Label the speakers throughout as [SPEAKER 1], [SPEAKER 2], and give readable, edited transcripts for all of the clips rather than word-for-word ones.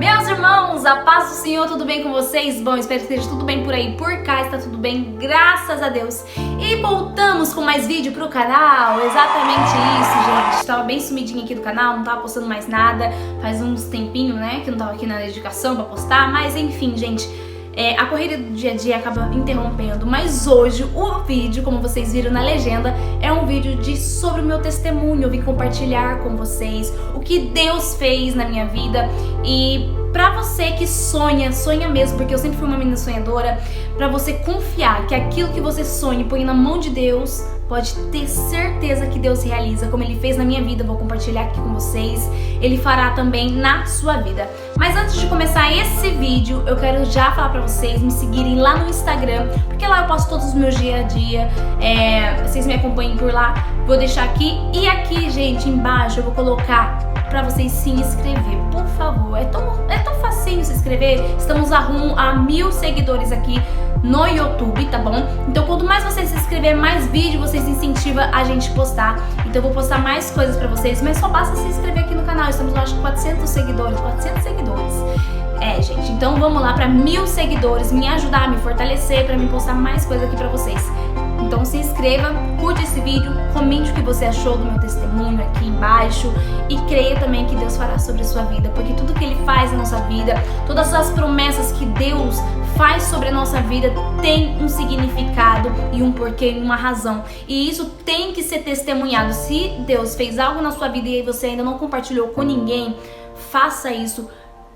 [SPEAKER 1] Meus irmãos, a paz do Senhor, tudo bem com vocês? Bom, espero que esteja tudo bem por aí, por cá está tudo bem, graças a Deus. E voltamos com mais vídeo pro canal, exatamente isso, gente. Tava bem sumidinha aqui do canal, não tava postando mais nada, faz uns tempinho, né, que não tava aqui na dedicação pra postar, mas enfim, gente. A corrida do dia a dia acaba interrompendo, mas hoje o vídeo, como vocês viram na legenda, é um vídeo sobre o meu testemunho. Eu vim compartilhar com vocês o que Deus fez na minha vida. E pra você que sonha mesmo, porque eu sempre fui uma menina sonhadora, pra você confiar que aquilo que você sonha e põe na mão de Deus, pode ter certeza que Deus realiza, como Ele fez na minha vida. Eu vou compartilhar aqui com vocês, Ele fará também na sua vida. Mas antes de começar esse vídeo, eu quero já falar pra vocês me seguirem lá no Instagram, porque lá eu posto todos os meus dia a dia, vocês me acompanhem por lá, vou deixar aqui. E aqui, gente, embaixo eu vou colocar pra vocês se inscrever, por favor. É tão facinho se inscrever. Estamos a rumo a 1000 seguidores aqui no YouTube, tá bom? Então quanto mais vocês se inscrever, mais vídeo vocês incentivam a gente postar. Então eu vou postar mais coisas pra vocês, mas só basta se inscrever aqui no canal. Estamos, eu acho, 400 seguidores. Gente, então vamos lá pra 1000 seguidores, me ajudar, me fortalecer pra me postar mais coisas aqui pra vocês. Então se inscreva, curte esse vídeo, comente o que você achou do meu testemunho aqui embaixo e creia também que Deus fará sobre a sua vida, porque tudo que Ele faz na nossa vida, todas as promessas que Deus faz sobre a nossa vida tem um significado e um porquê, uma razão. E isso tem que ser testemunhado. Se Deus fez algo na sua vida e você ainda não compartilhou com ninguém, faça isso.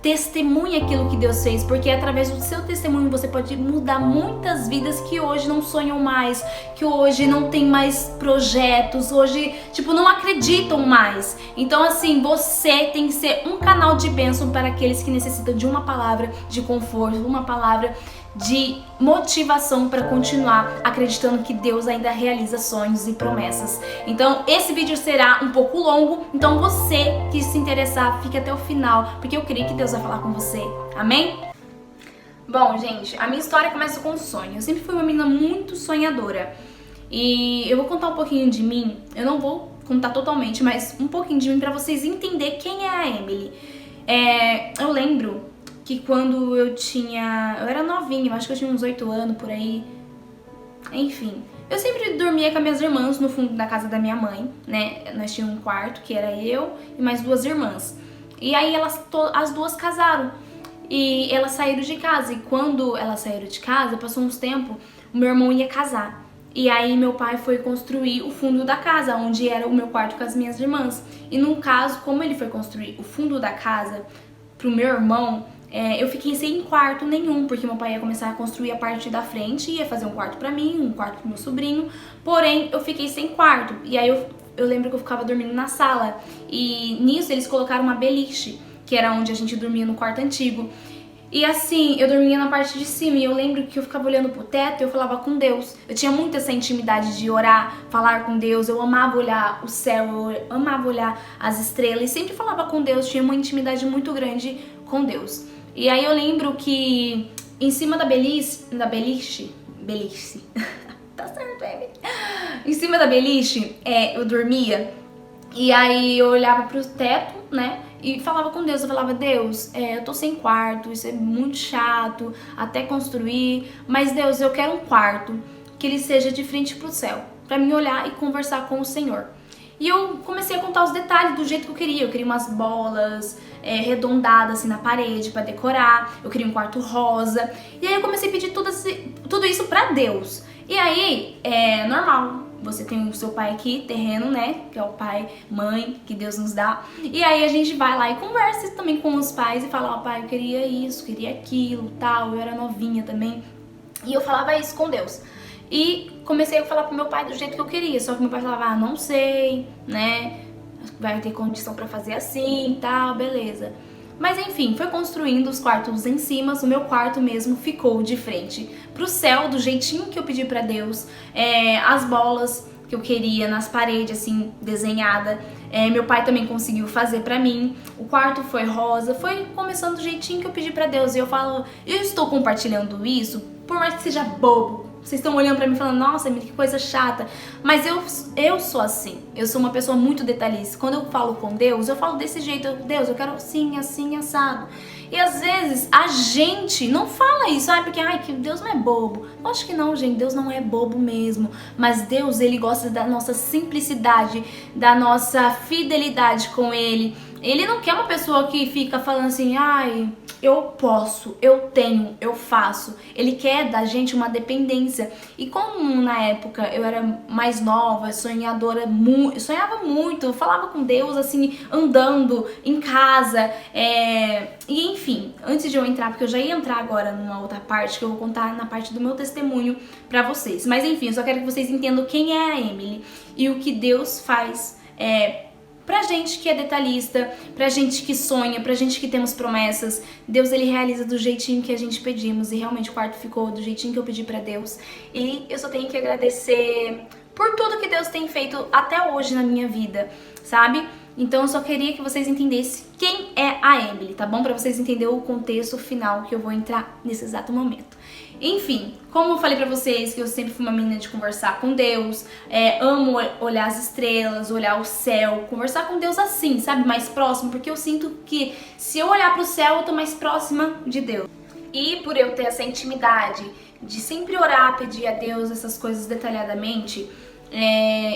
[SPEAKER 1] Testemunhe aquilo que Deus fez, porque através do seu testemunho você pode mudar muitas vidas que hoje não sonham mais, que hoje não tem mais projetos, hoje, não acreditam mais. Então, assim, você tem que ser um canal de bênção para aqueles que necessitam de uma palavra de conforto, uma palavra de motivação para continuar acreditando que Deus ainda realiza sonhos e promessas. Então esse vídeo será um pouco longo, então você que se interessar, fique até o final, porque eu creio que Deus vai falar com você. Amém? Bom, gente, a minha história começa com um sonho. Eu sempre fui uma menina muito sonhadora. E eu vou contar um pouquinho de mim. Eu não vou contar totalmente, mas um pouquinho de mim para vocês entenderem quem é a Emily. Eu lembro que quando eu era novinha, eu acho que eu tinha uns 8 anos por aí, enfim, eu sempre dormia com as minhas irmãs no fundo da casa da minha mãe, né? Nós tínhamos um quarto que era eu e mais 2 irmãs. E aí as duas casaram e elas saíram de casa. E quando elas saíram de casa, passou uns tempos, o meu irmão ia casar. E aí meu pai foi construir o fundo da casa, onde era o meu quarto com as minhas irmãs. E no caso, como ele foi construir o fundo da casa pro meu irmão, eu fiquei sem quarto nenhum, porque meu pai ia começar a construir a parte da frente, ia fazer um quarto pra mim, um quarto pro meu sobrinho, porém eu fiquei sem quarto. E aí eu lembro que eu ficava dormindo na sala, e nisso eles colocaram uma beliche, que era onde a gente dormia no quarto antigo. E assim, eu dormia na parte de cima, e eu lembro que eu ficava olhando pro teto e eu falava com Deus. Eu tinha muito essa intimidade de orar, falar com Deus, eu amava olhar o céu, eu amava olhar as estrelas, e sempre falava com Deus, tinha uma intimidade muito grande com Deus. E aí eu lembro que em cima da beliche, tá certo, Emily? Em cima da beliche, eu dormia, e aí eu olhava pro teto, né, e falava com Deus. Eu falava: Deus, eu tô sem quarto, isso é muito chato até construir, mas Deus, eu quero um quarto que ele seja de frente pro céu, pra mim olhar e conversar com o Senhor. E eu comecei a contar os detalhes do jeito que eu queria. Eu queria umas bolas arredondadas assim na parede pra decorar. Eu queria um quarto rosa. E aí eu comecei a pedir tudo isso pra Deus. E aí, normal, você tem o seu pai aqui, terreno, né? Que é o pai, mãe, que Deus nos dá. E aí a gente vai lá e conversa também com os pais e fala: ó, pai, eu queria isso, queria aquilo, tal. Eu era novinha também. E eu falava isso com Deus. E comecei a falar pro meu pai do jeito que eu queria, só que meu pai falava: não sei, né, vai ter condição pra fazer assim e tal, beleza. Mas enfim, foi construindo os quartos em cima, o meu quarto mesmo ficou de frente pro céu, do jeitinho que eu pedi pra Deus, as bolas que eu queria nas paredes, assim, desenhada, meu pai também conseguiu fazer pra mim, o quarto foi rosa, foi começando do jeitinho que eu pedi pra Deus. E eu falo, eu estou compartilhando isso, por mais que seja bobo, vocês estão olhando pra mim falando, nossa, Emily, que coisa chata. Mas eu sou assim. Eu sou uma pessoa muito detalhista. Quando eu falo com Deus, eu falo desse jeito. Deus, eu quero assim, assim, assado. E às vezes a gente não fala isso, porque que Deus não é bobo. Eu acho que não, gente, Deus não é bobo mesmo. Mas Deus, ele gosta da nossa simplicidade, da nossa fidelidade com ele. Ele não quer uma pessoa que fica falando assim, eu posso, eu tenho, eu faço. Ele quer da gente uma dependência. E como na época eu era mais nova, sonhadora, sonhava muito, eu falava com Deus assim, andando em casa. E enfim, antes de eu entrar, porque eu já ia entrar agora numa outra parte, que eu vou contar na parte do meu testemunho pra vocês. Mas enfim, eu só quero que vocês entendam quem é a Emily e o que Deus faz pra gente que é detalhista, pra gente que sonha, pra gente que temos promessas. Deus, ele realiza do jeitinho que a gente pedimos, e realmente o quarto ficou do jeitinho que eu pedi pra Deus. E eu só tenho que agradecer por tudo que Deus tem feito até hoje na minha vida, sabe? Então eu só queria que vocês entendessem quem é a Emily, tá bom? Pra vocês entenderem o contexto final que eu vou entrar nesse exato momento. Enfim, como eu falei pra vocês que eu sempre fui uma menina de conversar com Deus, amo olhar as estrelas, olhar o céu, conversar com Deus assim, sabe, mais próximo, porque eu sinto que se eu olhar pro céu eu tô mais próxima de Deus. E por eu ter essa intimidade de sempre orar, pedir a Deus essas coisas detalhadamente,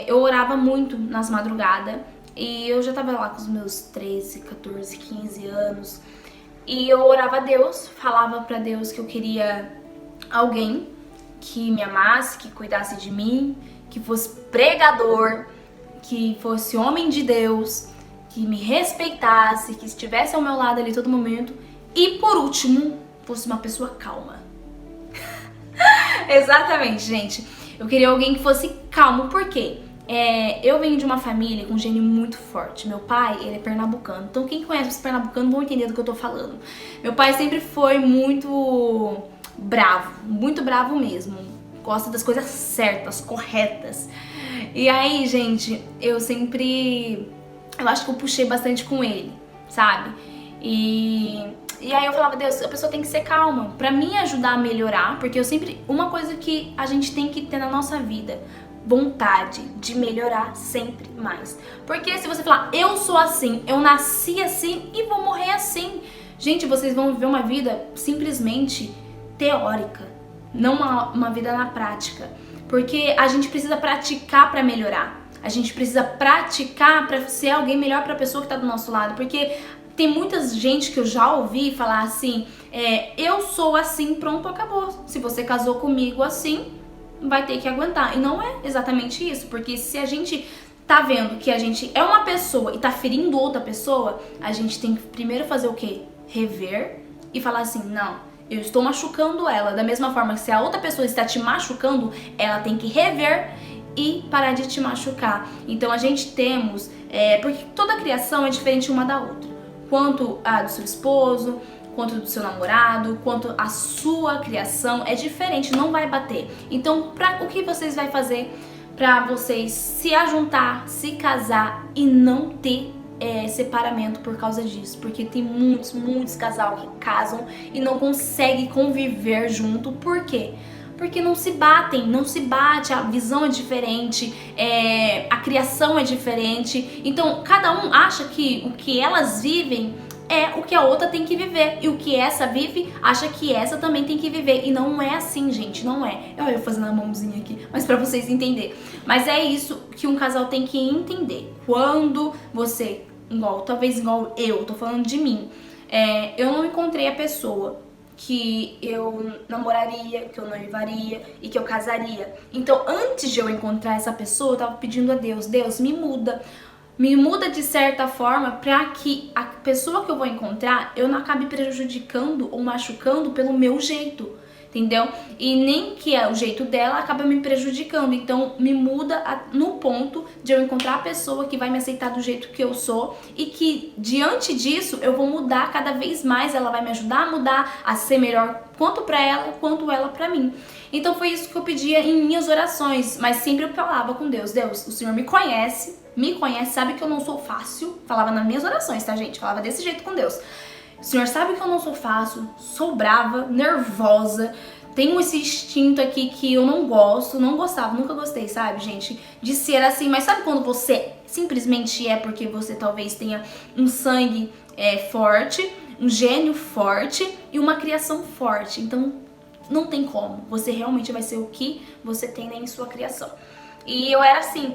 [SPEAKER 1] eu orava muito nas madrugadas, e eu já tava lá com os meus 13, 14, 15 anos, e eu orava a Deus, falava pra Deus que eu queria alguém que me amasse, que cuidasse de mim, que fosse pregador, que fosse homem de Deus, que me respeitasse, que estivesse ao meu lado ali todo momento e, por último, fosse uma pessoa calma. Exatamente, gente. Eu queria alguém que fosse calmo, por quê? Eu venho de uma família com um gênio muito forte. Meu pai, ele é pernambucano. Então quem conhece os pernambucanos vão entender do que eu tô falando. Meu pai sempre foi muito muito bravo mesmo. Gosta das coisas certas, corretas. E aí, gente, eu acho que eu puxei bastante com ele, sabe? E aí eu falava, Deus, a pessoa tem que ser calma pra me ajudar a melhorar, porque uma coisa que a gente tem que ter na nossa vida, vontade de melhorar sempre mais. Porque se você falar, eu sou assim, eu nasci assim e vou morrer assim, gente, vocês vão viver uma vida simplesmente teórica, não uma vida na prática. Porque a gente precisa praticar pra melhorar. A gente precisa praticar pra ser alguém melhor pra pessoa que tá do nosso lado. Porque tem muita gente que eu já ouvi falar assim, eu sou assim, pronto, acabou. Se você casou comigo assim, vai ter que aguentar. E não é exatamente isso, porque se a gente tá vendo que a gente é uma pessoa e tá ferindo outra pessoa, a gente tem que primeiro fazer o quê? Rever e falar assim, não, eu estou machucando ela. Da mesma forma que se a outra pessoa está te machucando, ela tem que rever e parar de te machucar. Então a gente temos, porque toda criação é diferente uma da outra. Quanto a do seu esposo, quanto do seu namorado, quanto a sua criação é diferente, não vai bater. Então, o que vocês vão fazer para vocês se ajuntar, se casar e não ter separamento por causa disso? Porque tem muitos casais que casam e não conseguem conviver junto. Por quê? Porque não se bate, a visão é diferente, a criação é diferente. Então, cada um acha que o que elas vivem é o que a outra tem que viver. E o que essa vive, acha que essa também tem que viver. E não é assim, gente, não é. Olha eu fazendo a mãozinha aqui, mas pra vocês entenderem. Mas é isso que um casal tem que entender. Quando você, talvez igual eu, tô falando de mim, eu não encontrei a pessoa que eu namoraria, que eu noivaria e que eu casaria. Então, antes de eu encontrar essa pessoa, eu tava pedindo a Deus, Deus, me muda. Me muda de certa forma para que a pessoa que eu vou encontrar, eu não acabe prejudicando ou machucando pelo meu jeito, entendeu? E nem que o jeito dela acaba me prejudicando. Então me muda no ponto de eu encontrar a pessoa que vai me aceitar do jeito que eu sou e que diante disso eu vou mudar cada vez mais. Ela vai me ajudar a mudar, a ser melhor quanto para ela, quanto ela para mim. Então foi isso que eu pedia em minhas orações, mas sempre eu falava com Deus, Deus, o Senhor me conhece, sabe que eu não sou fácil. Falava nas minhas orações, tá, gente? Falava desse jeito com Deus. O Senhor sabe que eu não sou fácil, sou brava, nervosa, tenho esse instinto aqui que eu não gosto, não gostava, nunca gostei, sabe, gente? De ser assim, mas sabe quando você simplesmente é porque você talvez tenha um sangue forte, um gênio forte e uma criação forte. Então, não tem como. Você realmente vai ser o que você tem em sua criação. E eu era assim.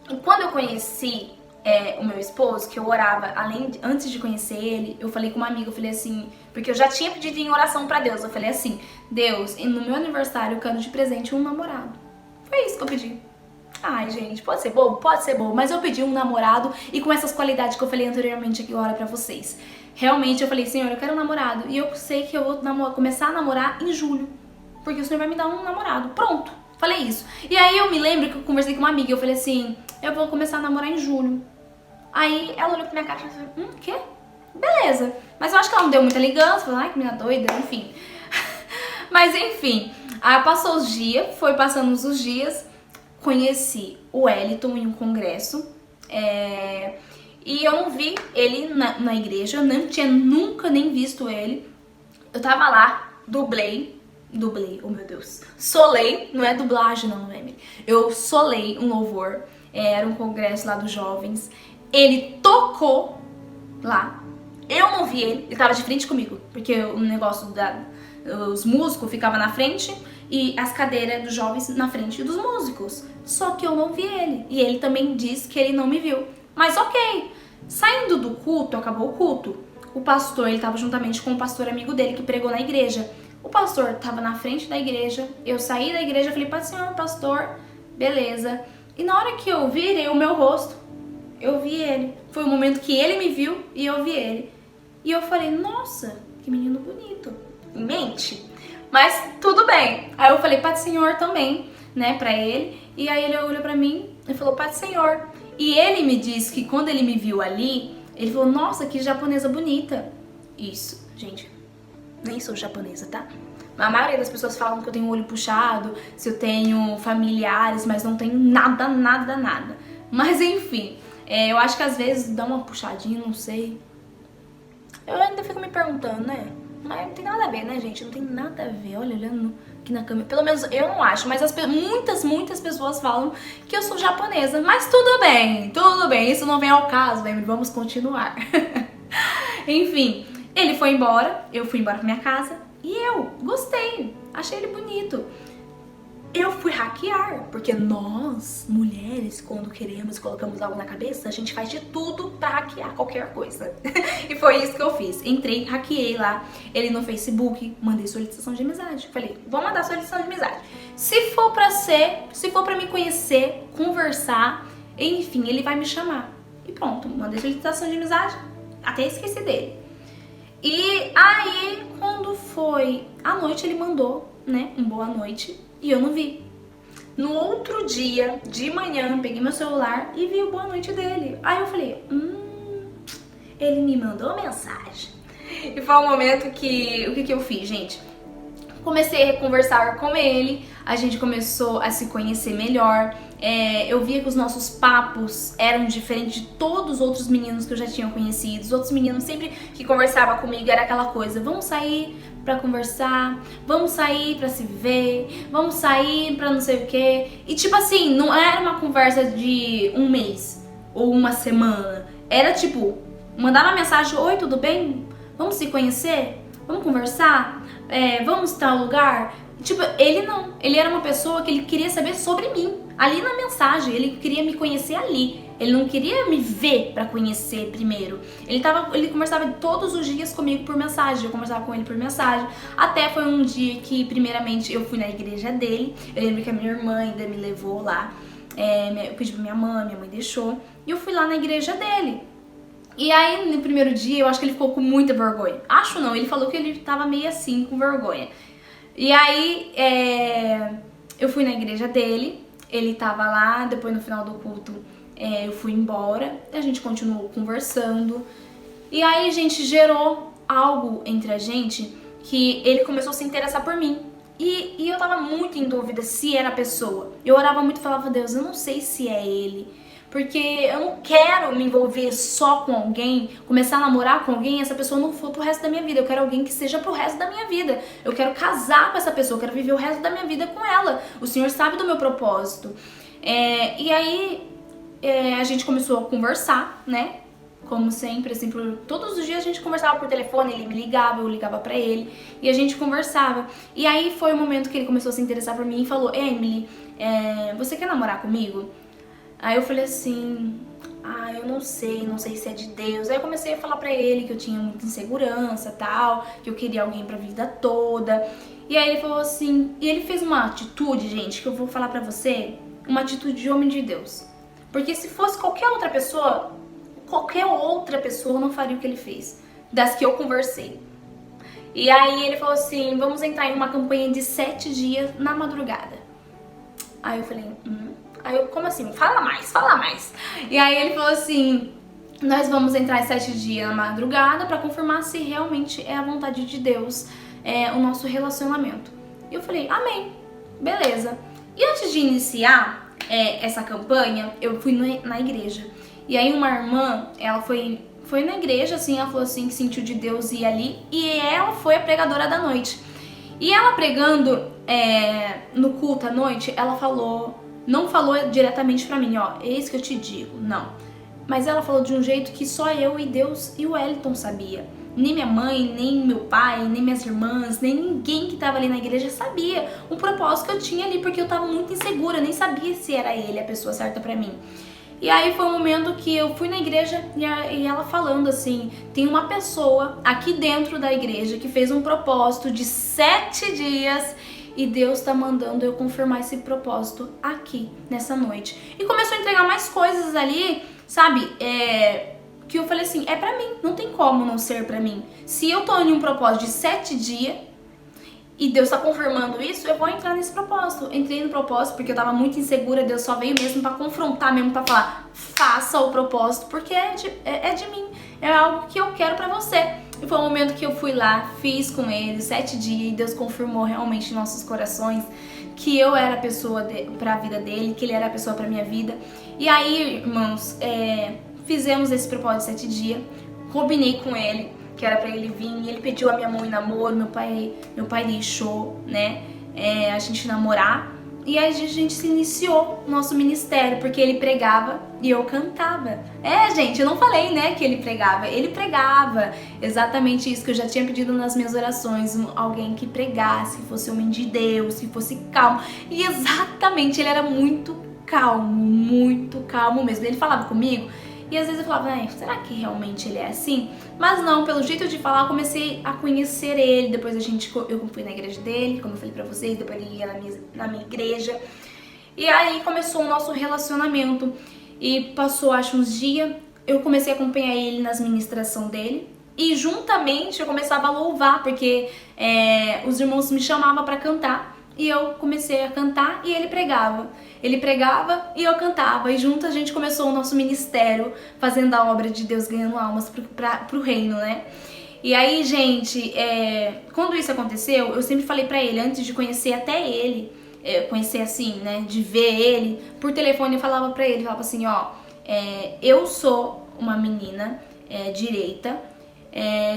[SPEAKER 1] E quando eu conheci o meu esposo, que eu orava, antes de conhecer ele, eu falei com uma amiga, eu falei assim, porque eu já tinha pedido em oração pra Deus, eu falei assim, Deus, no meu aniversário eu quero de presente um namorado. Foi isso que eu pedi. Ai, gente, pode ser bobo, mas eu pedi um namorado e com essas qualidades que eu falei anteriormente aqui agora pra vocês. Realmente eu falei, Senhor, eu quero um namorado e eu sei que eu vou começar a namorar em julho, porque o Senhor vai me dar um namorado. Pronto, falei isso. E aí eu me lembro que eu conversei com uma amiga, eu falei assim, eu vou começar a namorar em julho. Aí ela olhou pra minha cara e falou, quê? Beleza. Mas eu acho que ela não deu muita ligança, falou, ai, que menina doida, enfim. Mas enfim, aí passou os dias, foi passando os dias, conheci o Wellington em um congresso, e eu não vi ele na igreja, eu não tinha nunca nem visto ele. Eu tava lá, dublei, oh meu Deus, solei, não é dublagem não, Emily. Eu solei um louvor, era um congresso lá dos jovens. Ele tocou lá, eu não vi ele tava de frente comigo, porque o negócio os músicos ficavam na frente e as cadeiras dos jovens na frente dos músicos. Só que eu não vi ele, e ele também disse que ele não me viu. Mas ok, saindo do culto, acabou o culto, o pastor, ele tava juntamente com um pastor amigo dele que pregou na igreja. O pastor tava na frente da igreja, eu saí da igreja, falei, Pai do Senhor, pastor, beleza. E na hora que eu virei o meu rosto, eu vi ele. Foi o momento que ele me viu e eu vi ele. E eu falei, nossa, que menino bonito. Em mente. Mas tudo bem. Aí eu falei, Pai do Senhor também, né, pra ele. E aí ele olhou pra mim e falou, Pai do Senhor. E ele me disse que quando ele me viu ali, ele falou, nossa, que japonesa bonita. Isso, gente, nem sou japonesa, tá? A maioria das pessoas falam que eu tenho o olho puxado, se eu tenho familiares, mas não tenho nada. Mas enfim, eu acho que às vezes dá uma puxadinha, não sei. Eu ainda fico me perguntando, né? Mas não tem nada a ver, né, gente? Não tem nada a ver. Olha, olhando aqui na câmera. Pelo menos eu não acho, mas muitas pessoas falam que eu sou japonesa. Mas tudo bem. Isso não vem ao caso, bem. Vamos continuar. Enfim, ele foi embora, eu fui embora pra minha casa e eu gostei. Achei ele bonito. Eu fui hackear, porque nós, mulheres, quando queremos e colocamos algo na cabeça, a gente faz de tudo pra hackear qualquer coisa. E foi isso que eu fiz. Entrei, hackeei lá, ele no Facebook, mandei solicitação de amizade. Falei, vou mandar solicitação de amizade. Se for pra me conhecer, conversar, enfim, ele vai me chamar. E pronto, mandei solicitação de amizade, até esqueci dele. E aí, quando foi à noite, ele mandou, né, um boa noite. E eu não vi. No outro dia, de manhã, peguei meu celular e vi o boa noite dele. Aí eu falei, ele me mandou mensagem. E foi um momento que, o que eu fiz, gente? Comecei a conversar com ele, a gente começou a se conhecer melhor. Eu via que os nossos papos eram diferentes de todos os outros meninos que eu já tinha conhecido. Os outros meninos sempre que conversavam comigo era aquela coisa, vamos sair pra conversar, vamos sair pra se ver, vamos sair pra não sei o que. E tipo assim, não era uma conversa de um mês ou uma semana. Era tipo, mandar uma mensagem, oi, tudo bem? Vamos se conhecer? Vamos conversar? Vamos em tal lugar? Tipo, ele não. Ele era uma pessoa que ele queria saber sobre mim. Ali na mensagem, ele queria me conhecer ali. Ele não queria me ver pra conhecer primeiro. Ele conversava todos os dias comigo por mensagem. Eu conversava com ele por mensagem. Até foi um dia que, primeiramente, eu fui na igreja dele. Eu lembro que a minha irmã ainda me levou lá. Eu pedi pra minha mãe deixou. E eu fui lá na igreja dele. E aí, no primeiro dia, eu acho que ele ficou com muita vergonha. Acho não, ele falou que ele tava meio assim, com vergonha. E aí, eu fui na igreja dele. Ele tava lá, depois no final do culto, eu fui embora, a gente continuou conversando. E aí, gente, gerou algo entre a gente que ele começou a se interessar por mim. E eu tava muito em dúvida se era a pessoa. Eu orava muito e falava, Deus, eu não sei se é ele. Porque eu não quero me envolver só com alguém, começar a namorar com alguém e essa pessoa não for pro resto da minha vida. Eu quero alguém que seja pro resto da minha vida. Eu quero casar com essa pessoa, eu quero viver o resto da minha vida com ela. O Senhor sabe do meu propósito. E aí a gente começou a conversar, né? Como sempre, assim, todos os dias a gente conversava por telefone, ele me ligava, eu ligava pra ele e a gente conversava. E aí foi o momento que ele começou a se interessar por mim e falou: Emily, você quer namorar comigo? Aí eu falei assim: eu não sei se é de Deus. Aí eu comecei a falar pra ele que eu tinha muita insegurança e tal, que eu queria alguém pra vida toda. E aí ele falou assim, e ele fez uma atitude, gente, que eu vou falar pra você, uma atitude de homem de Deus. Porque se fosse qualquer outra pessoa não faria o que ele fez, das que eu conversei. E aí ele falou assim: vamos entrar em uma campanha de 7 dias na madrugada. Aí eu falei: Aí eu, como assim? Fala mais. E aí ele falou assim: nós vamos entrar em 7 dias na madrugada pra confirmar se realmente é a vontade de Deus o nosso relacionamento. E eu falei: amém, beleza. E antes de iniciar essa campanha, eu fui na igreja. E aí uma irmã, ela foi na igreja, assim, ela falou assim que sentiu de Deus ir ali, e ela foi a pregadora da noite. E ela pregando no culto à noite, ela não falou diretamente pra mim, ó, eis que eu te digo, não. Mas ela falou de um jeito que só eu e Deus e o Wellington sabia. Nem minha mãe, nem meu pai, nem minhas irmãs, nem ninguém que tava ali na igreja sabia o propósito que eu tinha ali, porque eu tava muito insegura, nem sabia se era ele a pessoa certa pra mim. E aí foi um momento que eu fui na igreja e ela falando assim: tem uma pessoa aqui dentro da igreja que fez um propósito de 7 dias e Deus tá mandando eu confirmar esse propósito aqui, nessa noite. E começou a entregar mais coisas ali, sabe? Que eu falei assim: é pra mim, não tem como não ser pra mim. Se eu tô em um propósito de 7 dias e Deus tá confirmando isso, eu vou entrar nesse propósito. Entrei no propósito porque eu tava muito insegura, Deus só veio mesmo pra confrontar, mesmo pra falar: faça o propósito, porque é de mim, é algo que eu quero pra você. E foi um momento que eu fui lá, fiz com ele 7 dias e Deus confirmou realmente em nossos corações que eu era a pessoa pra vida dele, que ele era a pessoa pra minha vida. E aí, irmãos, fizemos esse propósito de 7 dias, combinei com ele que era pra ele vir, e ele pediu a minha mão em namoro, meu pai deixou, né, a gente namorar. E aí a gente se iniciou o nosso ministério, porque ele pregava e eu cantava. Gente, eu não falei, né, que ele pregava exatamente isso que eu já tinha pedido nas minhas orações, alguém que pregasse, que fosse homem de Deus, que fosse calmo. E exatamente, ele era muito calmo mesmo. Ele falava comigo e às vezes eu falava: será que realmente ele é assim? Mas não, pelo jeito de falar, eu comecei a conhecer ele. Depois eu fui na igreja dele, como eu falei pra vocês, depois ele ia na minha igreja. E aí começou o nosso relacionamento. E passou, acho, uns dias, eu comecei a acompanhar ele nas ministrações dele. E juntamente eu começava a louvar, porque os irmãos me chamavam pra cantar. E eu comecei a cantar e ele pregava. Ele pregava e eu cantava. E junto a gente começou o nosso ministério, fazendo a obra de Deus, ganhando almas pro reino, né? E aí, gente, quando isso aconteceu, eu sempre falei pra ele, antes de conhecer até ele, conhecer assim, né, de ver ele, por telefone eu falava pra ele, falava assim: ó, eu sou uma menina direita,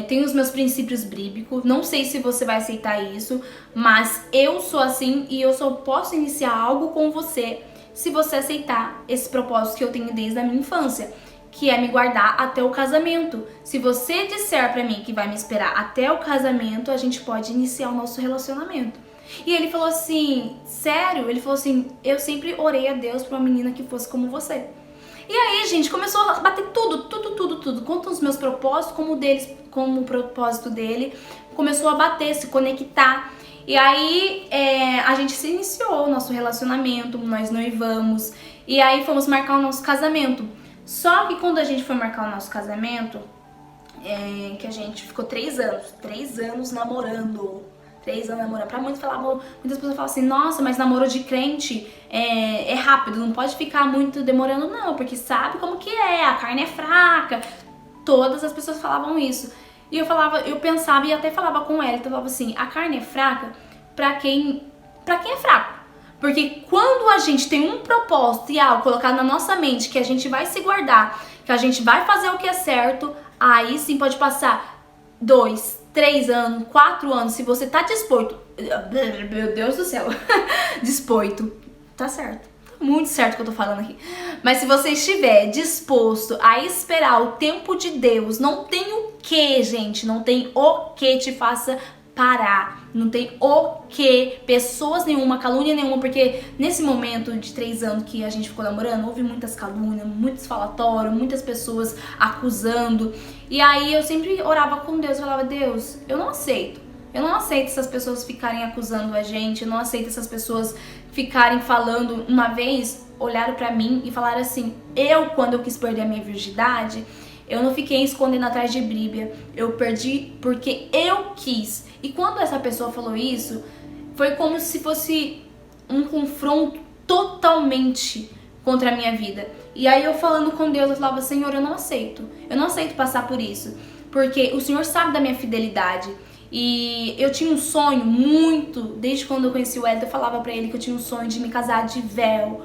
[SPEAKER 1] tenho os meus princípios bíblicos, não sei se você vai aceitar isso, mas eu sou assim e eu só posso iniciar algo com você se você aceitar esse propósito que eu tenho desde a minha infância, que é me guardar até o casamento. Se você disser pra mim que vai me esperar até o casamento, a gente pode iniciar o nosso relacionamento. E ele falou assim: sério? Ele falou assim: eu sempre orei a Deus pra uma menina que fosse como você. E aí, gente, começou a bater tudo, quanto os meus propósitos, como o propósito dele, começou a bater, se conectar. E aí, a gente se iniciou o nosso relacionamento, nós noivamos, e aí fomos marcar o nosso casamento. Só que quando a gente foi marcar o nosso casamento, que a gente ficou 3 anos namorando. 3 anos namorando. Muitas pessoas falavam assim: nossa, mas namoro de crente é rápido, não pode ficar muito demorando não, porque sabe como que a carne é fraca. Todas as pessoas falavam isso. E eu pensava e até falava com ela, então eu falava assim: a carne é fraca pra quem é fraco. Porque quando a gente tem um propósito e algo colocado na nossa mente, que a gente vai se guardar, que a gente vai fazer o que é certo, aí sim pode passar 2, 3 anos, 4 anos, se você tá disposto, meu Deus do céu, disposto, tá certo, tá muito certo o que eu tô falando aqui, mas se você estiver disposto a esperar o tempo de Deus, não tem o que, gente, não tem o que te faça parar, não tem o que, pessoas nenhuma, calúnia nenhuma, porque nesse momento de 3 anos que a gente ficou namorando, houve muitas calúnias, muitos falatórios, muitas pessoas acusando, e aí eu sempre orava com Deus, falava, Deus, eu não aceito essas pessoas ficarem acusando a gente, eu não aceito essas pessoas ficarem falando. Uma vez olharam pra mim e falaram assim, quando eu quis perder a minha virgindade, eu não fiquei escondendo atrás de Bíblia, eu perdi porque eu quis. E quando essa pessoa falou isso, foi como se fosse um confronto totalmente contra a minha vida. E aí eu falando com Deus, eu falava, Senhor, eu não aceito passar por isso, porque o Senhor sabe da minha fidelidade. E eu tinha um sonho muito, desde quando eu conheci o Wellington, eu falava pra ele que eu tinha um sonho de me casar de véu,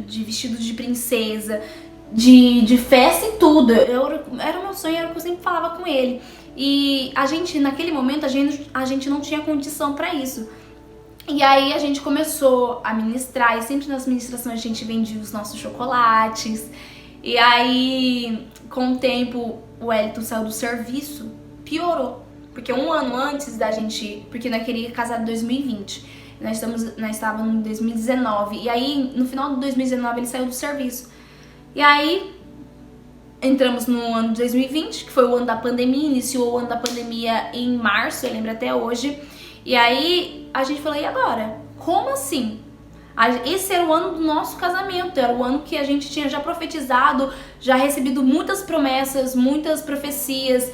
[SPEAKER 1] de vestido de princesa, de festa e tudo. Era o meu sonho, era o que eu sempre falava com ele. E a gente, naquele momento, a gente não tinha condição pra isso. E aí a gente começou a ministrar, e sempre nas ministrações a gente vendia os nossos chocolates. E aí, com o tempo, o Wellington saiu do serviço, piorou. Porque um ano antes da gente, porque nós queríamos casar em 2020, nós estávamos em 2019, e aí no final de 2019 ele saiu do serviço. E aí entramos no ano de 2020, que foi o ano da pandemia, iniciou o ano da pandemia em março, eu lembro até hoje. E aí a gente falou, e agora? Como assim? Esse era o ano do nosso casamento, era o ano que a gente tinha já profetizado, já recebido muitas promessas, muitas profecias,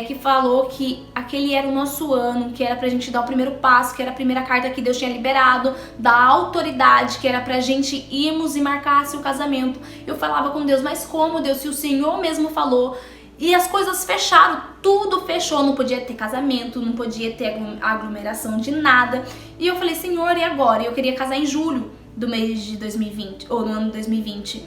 [SPEAKER 1] que falou que aquele era o nosso ano, que era pra gente dar o primeiro passo, que era a primeira carta que Deus tinha liberado, da autoridade, que era pra gente irmos e marcasse o casamento. Eu falava com Deus, mas como, Deus, se o Senhor mesmo falou? E as coisas fecharam, tudo fechou, não podia ter casamento, não podia ter aglomeração de nada. E eu falei, Senhor, e agora? Eu queria casar em julho do mês de 2020, ou no ano de 2020.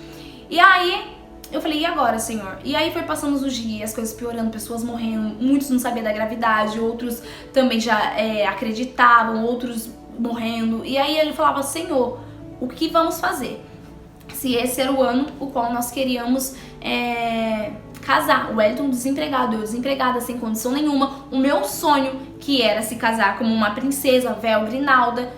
[SPEAKER 1] E aí eu falei, e agora, Senhor? E aí foi passando os dias, as coisas piorando, pessoas morrendo, muitos não sabiam da gravidade, outros também já acreditavam, outros morrendo. E aí ele falava, Senhor, o que vamos fazer? Se esse era o ano o qual nós queríamos casar, o Wellington desempregado, eu desempregada, sem condição nenhuma, o meu sonho, que era se casar como uma princesa, véu, grinalda,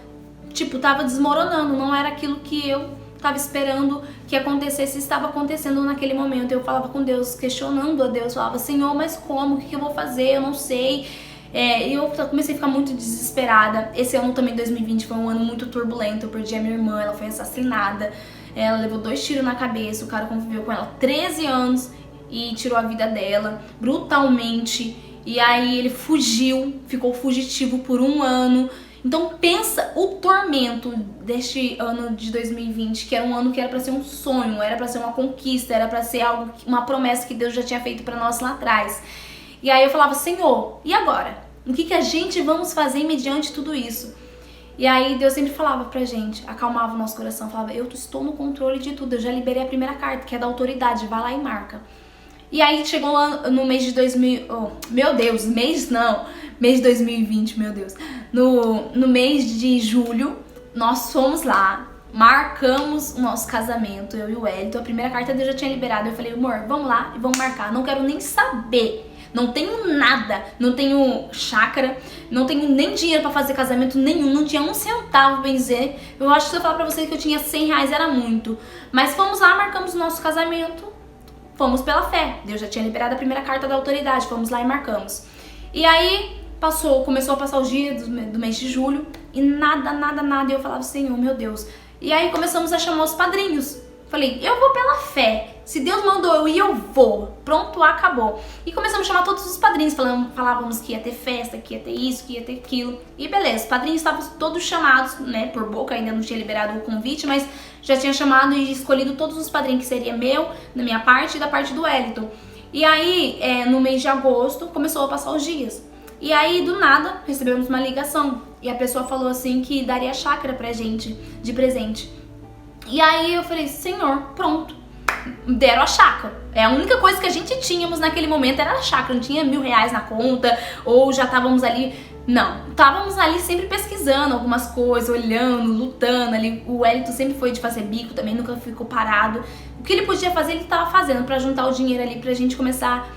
[SPEAKER 1] tipo, tava desmoronando, não era aquilo que eu tava esperando que acontecesse, estava acontecendo naquele momento. Eu falava com Deus, questionando a Deus, falava, Senhor, mas como? O que eu vou fazer? Eu não sei. E eu comecei a ficar muito desesperada. Esse ano também, 2020, foi um ano muito turbulento, eu perdi a minha irmã, ela foi assassinada, ela levou 2 tiros na cabeça, o cara conviveu com ela 13 anos, e tirou a vida dela brutalmente. E aí ele fugiu, ficou fugitivo por 1 ano. Então pensa o tormento deste ano de 2020, que era um ano que era pra ser um sonho, era pra ser uma conquista, era pra ser algo, uma promessa que Deus já tinha feito pra nós lá atrás. E aí eu falava, Senhor, e agora? O que a gente vamos fazer mediante tudo isso? E aí Deus sempre falava pra gente, acalmava o nosso coração, falava, eu estou no controle de tudo, eu já liberei a primeira carta, que é da autoridade, vai lá e marca. E aí chegou no mês de 2020, meu Deus. No mês de julho, nós fomos lá, marcamos o nosso casamento, eu e o Wellington. A primeira carta Deus já tinha liberado. Eu falei, amor, vamos lá e vamos marcar. Não quero nem saber. Não tenho nada, não tenho chácara, não tenho nem dinheiro pra fazer casamento nenhum, não tinha 1 centavo, bem dizer. Eu acho que se eu falar pra vocês que eu tinha 100 reais era muito. Mas fomos lá, marcamos o nosso casamento. Fomos pela fé, Deus já tinha liberado a primeira carta da autoridade, fomos lá e marcamos. E aí começou a passar os dias do mês de julho e nada, e eu falava, Senhor, meu Deus. E aí começamos a chamar os padrinhos. Falei, eu vou pela fé, se Deus mandou eu ir, eu vou. Pronto, acabou. E começamos a chamar todos os padrinhos, falávamos que ia ter festa, que ia ter isso, que ia ter aquilo. E beleza, os padrinhos estavam todos chamados, né, por boca, ainda não tinha liberado o convite, mas já tinha chamado e escolhido todos os padrinhos, que seria meu, da minha parte e da parte do Wellington. E aí, no mês de agosto, começou a passar os dias. E aí, do nada, recebemos uma ligação. E a pessoa falou assim que daria chácara pra gente de presente. E aí eu falei, Senhor, pronto. Deram a chácara. É a única coisa que a gente tínhamos naquele momento era a chácara. Não tinha R$1.000 na conta, ou já estávamos ali. Não, estávamos ali sempre pesquisando algumas coisas, olhando, lutando ali. O Wellington sempre foi de fazer bico também, nunca ficou parado. O que ele podia fazer, ele estava fazendo pra juntar o dinheiro ali pra gente começar,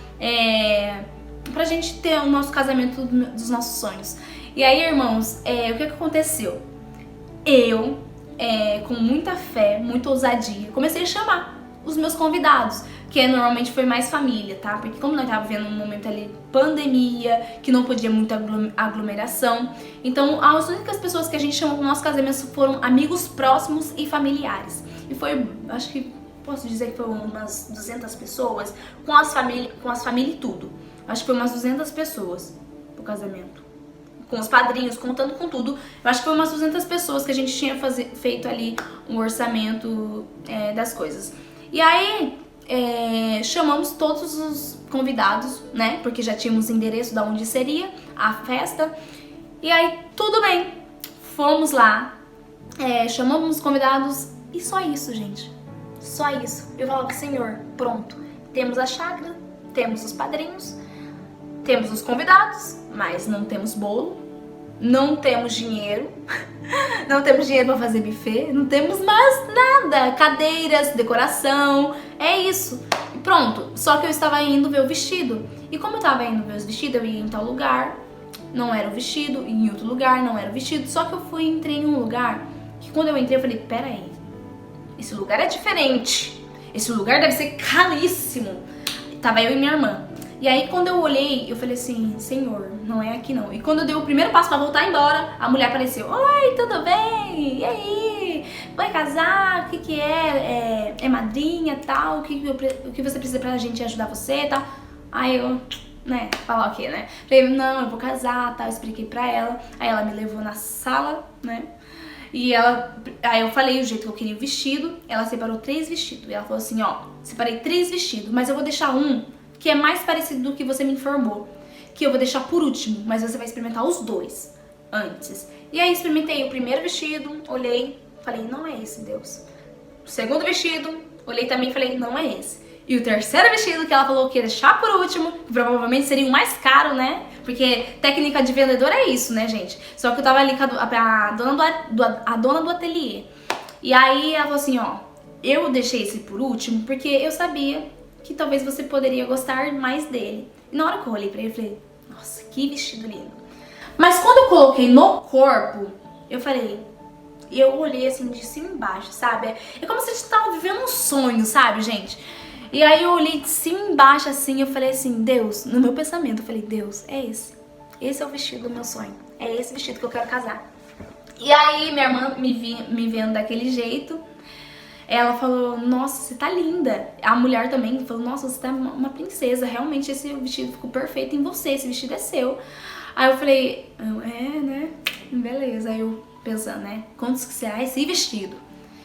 [SPEAKER 1] pra gente ter o nosso casamento dos nossos sonhos. E aí, irmãos, o que aconteceu? Eu, com muita fé, muita ousadia, comecei a chamar os meus convidados, que normalmente foi mais família, tá? Porque como nós tava vivendo um momento ali, pandemia, que não podia muita aglomeração, então as únicas pessoas que a gente chamou pro nosso casamento foram amigos próximos e familiares. E foi, acho que posso dizer que foi umas 200 pessoas, com as famílias e tudo. Acho que foi umas 200 pessoas pro casamento. Com os padrinhos, contando com tudo. Eu acho que foi umas 200 pessoas que a gente tinha feito ali um orçamento das coisas. E aí, chamamos todos os convidados, né? Porque já tínhamos endereço de onde seria a festa. E aí, tudo bem. Fomos lá, chamamos os convidados e só isso, gente. Só isso. Eu falava, Senhor, pronto. Temos a chácara, temos os padrinhos, temos os convidados, mas não temos bolo, não temos dinheiro, não temos dinheiro pra fazer buffet, não temos mais nada, cadeiras, decoração, é isso. E pronto, só que eu estava indo ver o vestido. E como eu estava indo ver os vestidos, eu ia em tal lugar, não era o vestido, em outro lugar, não era o vestido. Só que eu entrei em um lugar que quando eu entrei eu falei, pera aí, esse lugar é diferente, esse lugar deve ser caríssimo. Tava eu e minha irmã. E aí quando eu olhei, eu falei assim, Senhor, não é aqui não. E quando eu dei o primeiro passo pra voltar embora, a mulher apareceu. Oi, tudo bem? E aí? Vai casar? O que é? É madrinha, tal? O que você precisa pra gente ajudar você, tal? Aí eu, falar o quê, né? Falei, não, eu vou casar, tal. Expliquei pra ela. Aí ela me levou na sala, né? E aí eu falei o jeito que eu queria o vestido. Ela separou 3 vestidos. E ela falou assim, ó, separei 3 vestidos, mas eu vou deixar um que é mais parecido do que você me informou, que eu vou deixar por último, mas você vai experimentar os 2 antes. E aí experimentei o primeiro vestido, olhei, falei, não é esse, Deus. O segundo vestido, olhei também e falei, não é esse. E o terceiro vestido que ela falou que ia deixar por último, que provavelmente seria o mais caro, né? Porque técnica de vendedor é isso, né, gente? Só que eu tava ali com a dona do ateliê. E aí ela falou assim, ó, eu deixei esse por último porque eu sabia que talvez você poderia gostar mais dele. E na hora que eu olhei pra ele, eu falei, nossa, que vestido lindo. Mas quando eu coloquei no corpo, eu falei, eu olhei assim de cima e embaixo, sabe? É como se a gente tava vivendo um sonho, sabe, gente? E aí eu olhei de cima e embaixo assim, eu falei assim, Deus, no meu pensamento, eu falei, Deus, é esse. Esse é o vestido do meu sonho. É esse vestido que eu quero casar. E aí minha irmã me vendo daquele jeito, ela falou, nossa, você tá linda. A mulher também falou, nossa, você tá uma princesa. Realmente esse vestido ficou perfeito em você, esse vestido é seu. Aí eu falei, né? Beleza. Aí eu pensando, né? Quantos que será esse vestido?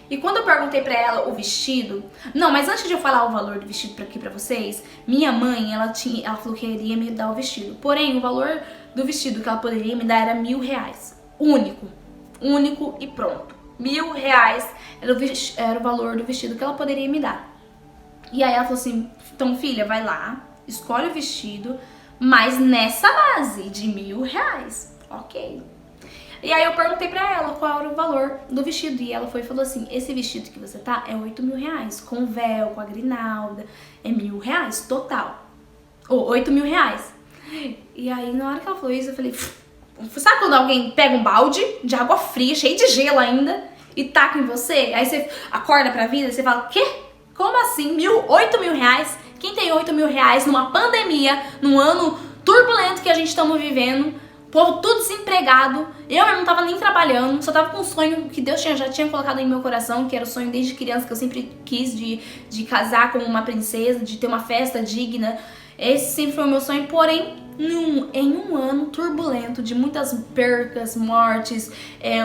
[SPEAKER 1] E quando eu perguntei pra ela o vestido... Não, mas antes de eu falar o valor do vestido aqui pra vocês, minha mãe, ela falou que iria me dar o vestido. Porém, o valor do vestido que ela poderia me dar era R$1.000. Único e pronto. R$1.000 era o valor do vestido que ela poderia me dar. E aí ela falou assim, então filha, vai lá, escolhe o vestido, mas nessa base de R$1.000. Ok. E aí eu perguntei pra ela qual era o valor do vestido. E ela foi e falou assim, esse vestido que você tá é R$8.000. Com véu, com a grinalda, é R$1.000 total. Ou R$8.000. E aí na hora que ela falou isso, eu falei... Sabe quando alguém pega um balde de água fria, cheio de gelo ainda, e taca em você? Aí você acorda pra vida e você fala, quê? Como assim? R$8.000? Quem tem R$8.000 numa pandemia, num ano turbulento que a gente estamos vivendo, o povo tudo desempregado, eu não tava nem trabalhando, só tava com um sonho que Deus já tinha colocado em meu coração, que era o sonho desde criança, que eu sempre quis de casar como uma princesa, de ter uma festa digna. Esse sempre foi o meu sonho, porém, em um ano turbulento, de muitas percas, mortes,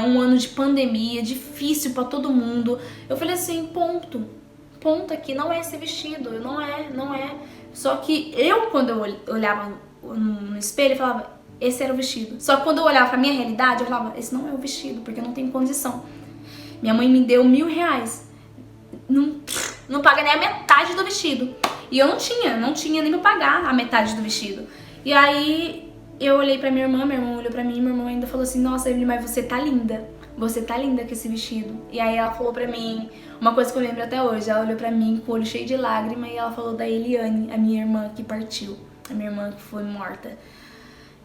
[SPEAKER 1] um ano de pandemia, difícil pra todo mundo, eu falei assim, ponto aqui, não é esse vestido, não é. Só que eu, quando eu olhava no espelho, eu falava, esse era o vestido. Só que quando eu olhava pra minha realidade, eu falava, esse não é o vestido, porque eu não tenho condição. Minha mãe me deu R$1.000. Não paga nem a metade do vestido. E eu não tinha nem pra pagar a metade do vestido. E aí eu olhei pra minha irmã olhou pra mim, minha irmã ainda falou assim, nossa, Evelyn, mas você tá linda. Você tá linda com esse vestido. E aí ela falou pra mim, uma coisa que eu lembro até hoje, ela olhou pra mim com o olho cheio de lágrimas e ela falou da Eliane, a minha irmã que partiu, a minha irmã que foi morta.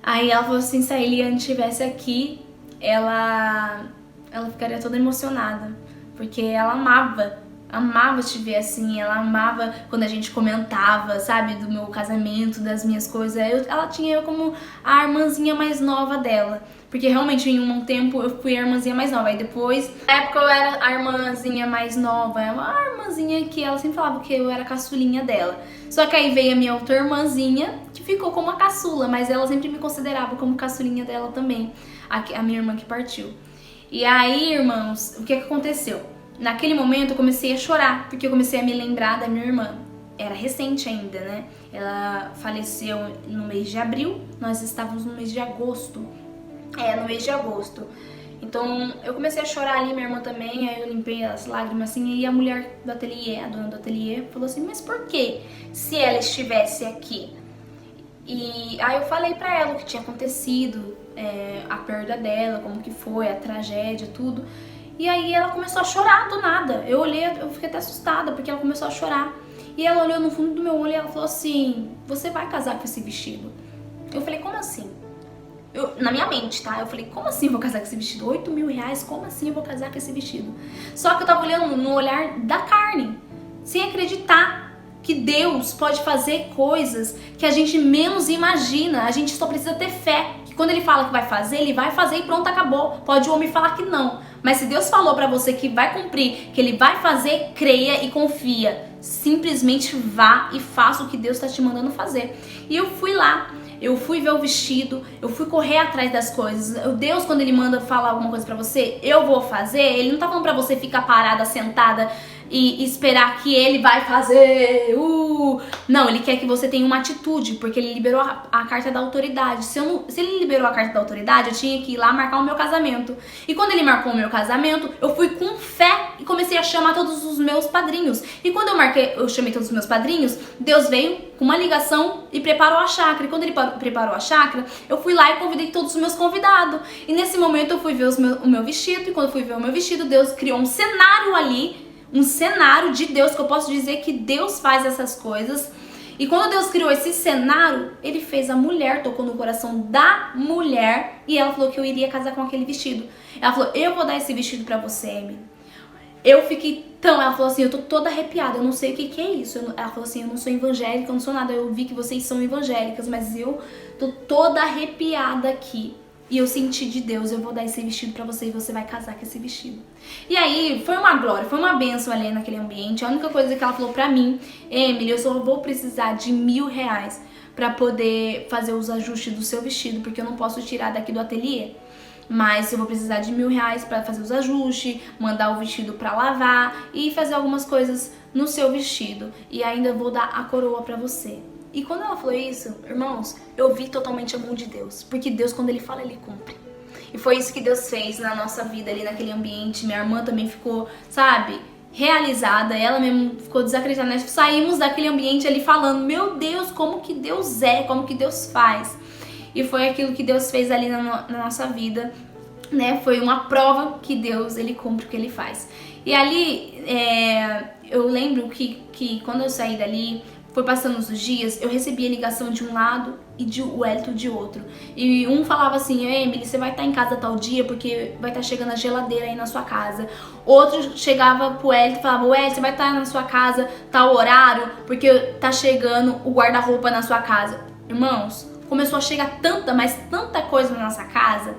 [SPEAKER 1] Aí ela falou assim, se a Eliane estivesse aqui, ela ficaria toda emocionada, porque ela amava te ver assim, ela amava quando a gente comentava, sabe, do meu casamento, das minhas coisas. Ela tinha eu como a irmãzinha mais nova dela, porque realmente em um tempo eu fui a irmãzinha mais nova, aí depois, na época eu era a irmãzinha mais nova, uma irmãzinha que ela sempre falava que eu era a caçulinha dela. Só que aí veio a minha outra irmãzinha, que ficou como a caçula, mas ela sempre me considerava como caçulinha dela também, a minha irmã que partiu. E aí, irmãos, o que aconteceu? Naquele momento eu comecei a chorar, porque eu comecei a me lembrar da minha irmã. Era recente ainda, né? Ela faleceu no mês de abril, nós estávamos no mês de agosto. No mês de agosto. Então eu comecei a chorar ali, minha irmã também, aí eu limpei as lágrimas assim, e a mulher do ateliê, a dona do ateliê, falou assim, mas por que se ela estivesse aqui? E aí eu falei pra ela o que tinha acontecido, a perda dela, como que foi, a tragédia, tudo. E aí ela começou a chorar do nada. Eu olhei, eu fiquei até assustada, porque ela começou a chorar. E ela olhou no fundo do meu olho e ela falou assim, você vai casar com esse vestido? Eu falei, como assim? Na minha mente, tá? Eu falei, como assim eu vou casar com esse vestido? R$8.000, como assim eu vou casar com esse vestido? Só que eu tava olhando no olhar da carne, sem acreditar que Deus pode fazer coisas que a gente menos imagina. A gente só precisa ter fé. Que quando Ele fala que vai fazer, Ele vai fazer e pronto, acabou. Pode o homem falar que não. Mas se Deus falou pra você que vai cumprir, que Ele vai fazer, creia e confia. Simplesmente vá e faça o que Deus tá te mandando fazer. E eu fui lá. Eu fui ver o vestido, eu fui correr atrás das coisas. Deus, quando Ele manda falar alguma coisa pra você, eu vou fazer. Ele não tá falando pra você ficar parada, sentada e esperar que Ele vai fazer. Não, Ele quer que você tenha uma atitude, porque Ele liberou a carta da autoridade. Se Ele liberou a carta da autoridade, eu tinha que ir lá marcar o meu casamento. E quando Ele marcou o meu casamento, eu fui com fé e comecei a chamar todos os meus padrinhos. E quando eu chamei todos os meus padrinhos, Deus veio com uma ligação e preparou a chácara. E quando Ele preparou a chácara, eu fui lá e convidei todos os meus convidados. E nesse momento eu fui ver o meu vestido. E quando eu fui ver o meu vestido, Deus criou um cenário ali, um cenário de Deus, que eu posso dizer que Deus faz essas coisas. E quando Deus criou esse cenário, Ele fez a mulher, tocou no coração da mulher, e ela falou que eu iria casar com aquele vestido. Ela falou, eu vou dar esse vestido pra você, Emily. Eu fiquei ela falou assim, eu tô toda arrepiada, eu não sei o que é isso. Ela falou assim, eu não sou evangélica, eu não sou nada. Eu vi que vocês são evangélicas, mas eu tô toda arrepiada aqui. E eu senti de Deus, eu vou dar esse vestido pra você e você vai casar com esse vestido. E aí, foi uma glória, foi uma bênção ali naquele ambiente. A única coisa que ela falou pra mim, Emily, eu só vou precisar de R$1.000 pra poder fazer os ajustes do seu vestido, porque eu não posso tirar daqui do ateliê. Mas eu vou precisar de R$1.000 pra fazer os ajustes, mandar o vestido pra lavar e fazer algumas coisas no seu vestido. E ainda vou dar a coroa pra você. E quando ela falou isso, irmãos, eu vi totalmente a mão de Deus. Porque Deus, quando Ele fala, Ele cumpre. E foi isso que Deus fez na nossa vida ali naquele ambiente. Minha irmã também ficou, sabe, realizada. Ela mesmo ficou desacreditada. Nós saímos daquele ambiente ali falando, meu Deus, como que Deus é, como que Deus faz. E foi aquilo que Deus fez ali na nossa vida, né? Foi uma prova que Deus, Ele cumpre o que Ele faz. E ali, eu lembro que quando eu saí dali, foi passando os dias, eu recebia ligação de um lado e o Wellington de outro. E um falava assim, Emily, você vai estar em casa tal dia porque vai estar chegando a geladeira aí na sua casa. Outro chegava pro Wellington e falava, Wellington, você vai estar na sua casa tal horário porque tá chegando o guarda-roupa na sua casa. Irmãos, começou a chegar mas tanta coisa na nossa casa,